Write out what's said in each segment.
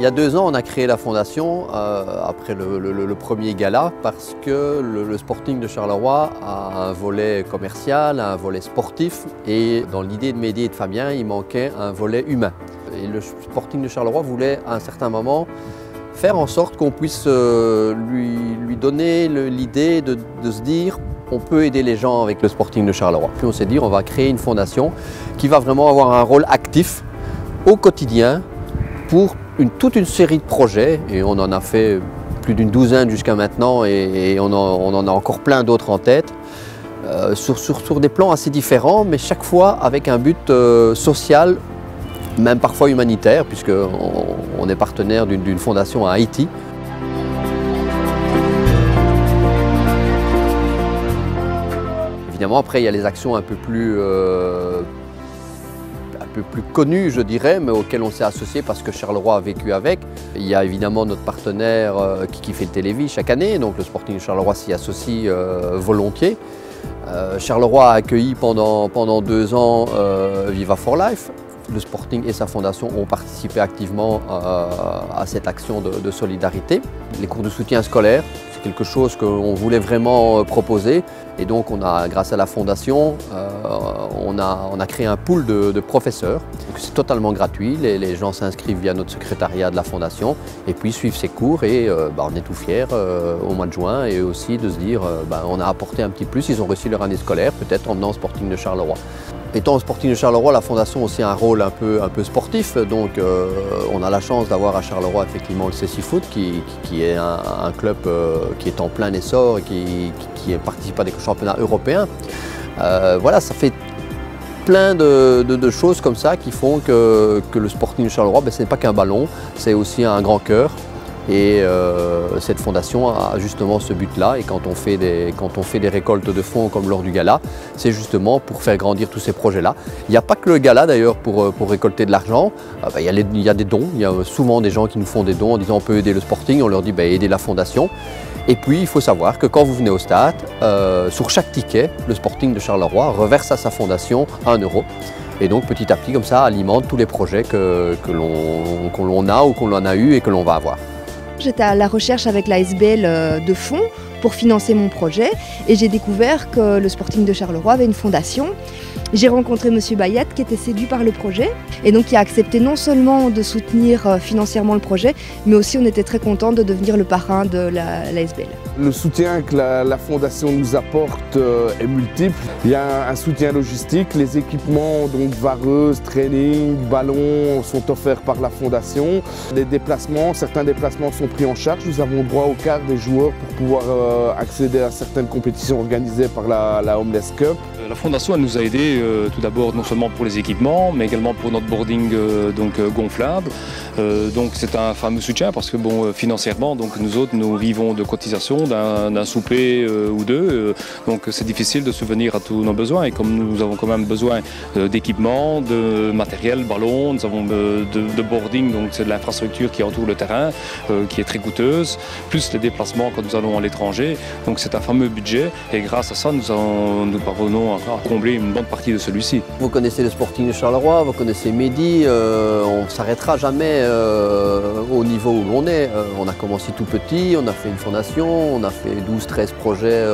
Il y a 2 ans, on a créé la fondation après le premier gala parce que le Sporting de Charleroi a un volet commercial, un volet sportif et dans l'idée de Mehdi et de Fabien, il manquait un volet humain. Et le Sporting de Charleroi voulait à un certain moment faire en sorte qu'on puisse lui donner l'idée de se dire on peut aider les gens avec le Sporting de Charleroi. Puis on s'est dit on va créer une fondation qui va vraiment avoir un rôle actif au quotidien pour toute une série de projets, et on en a fait plus d'une douzaine jusqu'à maintenant et on en a encore plein d'autres en tête, sur des plans assez différents, mais chaque fois avec un but social, même parfois humanitaire, puisqu'on est partenaire d'une fondation à Haïti. Évidemment, après, il y a les actions un peu plus connues, je dirais, mais auxquelles on s'est associé parce que Charleroi a vécu avec. Il y a évidemment notre partenaire qui fait le Télévis chaque année, donc le Sporting de Charleroi s'y associe volontiers. Charleroi a accueilli pendant 2 ans Viva for Life. Le Sporting et sa fondation ont participé activement à cette action de solidarité. Les cours de soutien scolaire, c'est quelque chose qu'on voulait vraiment proposer. Et donc, grâce à la fondation, on a créé un pool de professeurs. C'est totalement gratuit. Les gens s'inscrivent via notre secrétariat de la fondation et puis suivent ces cours. Et on est tout fiers au mois de juin et aussi de se dire on a apporté un petit plus. Ils ont réussi leur année scolaire, peut-être en venant au Sporting de Charleroi. Étant au Sporting de Charleroi, la fondation a aussi un rôle un peu sportif, donc on a la chance d'avoir à Charleroi effectivement le CC Foot qui est un club qui est en plein essor et qui participe à des championnats européens. Voilà, ça fait plein de choses comme ça qui font que le Sporting de Charleroi, ce n'est pas qu'un ballon, c'est aussi un grand cœur. Et cette fondation a justement ce but-là, et quand on fait des récoltes de fonds comme lors du gala, c'est justement pour faire grandir tous ces projets-là. Il n'y a pas que le gala d'ailleurs pour récolter de l'argent, il y a des dons, il y a souvent des gens qui nous font des dons en disant on peut aider le Sporting, on leur dit aidez la fondation. Et puis il faut savoir que quand vous venez au stade, sur chaque ticket, le Sporting de Charleroi reverse à sa fondation 1 €. Et donc petit à petit comme ça alimente tous les projets que l'on a ou qu'on en a eu et que l'on va avoir. J'étais à la recherche avec l'ASBL de fonds pour financer mon projet et j'ai découvert que le Sporting de Charleroi avait une fondation. J'ai rencontré M. Bayat qui était séduit par le projet et donc qui a accepté non seulement de soutenir financièrement le projet, mais aussi on était très contents de devenir le parrain de l'ASBL. Le soutien que la fondation nous apporte est multiple. Il y a un soutien logistique, les équipements, donc vareuses, training, ballons sont offerts par la fondation. Les déplacements, certains déplacements sont pris en charge. Nous avons droit au quart des joueurs pour pouvoir accéder à certaines compétitions organisées par la Homeless Cup. La fondation elle nous a aidés tout d'abord non seulement pour les équipements mais également pour notre boarding gonflable. Donc c'est un fameux soutien parce que financièrement nous autres nous vivons de cotisations, d'un souper ou deux, donc c'est difficile de subvenir à tous nos besoins et comme nous avons quand même besoin d'équipements, de matériel, ballons, nous avons de boarding, donc c'est de l'infrastructure qui entoure le terrain qui est très coûteuse, plus les déplacements quand nous allons à l'étranger, donc c'est un fameux budget et grâce à ça nous parvenons à combler une bonne partie de celui-ci. Vous connaissez le Sporting de Charleroi, vous connaissez Mehdi, on ne s'arrêtera jamais au niveau où l'on est. On a commencé tout petit, on a fait une fondation, on a fait 12-13 projets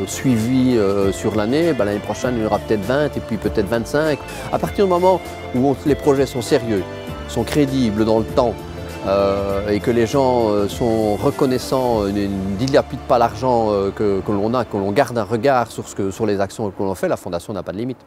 suivis sur l'année. L'année prochaine, il y en aura peut-être 20 et puis peut-être 25. À partir du moment où les projets sont sérieux, sont crédibles dans le temps, et que les gens sont reconnaissants, ne dilapident pas l'argent que l'on a, que l'on garde un regard sur les actions que l'on fait, la fondation n'a pas de limite.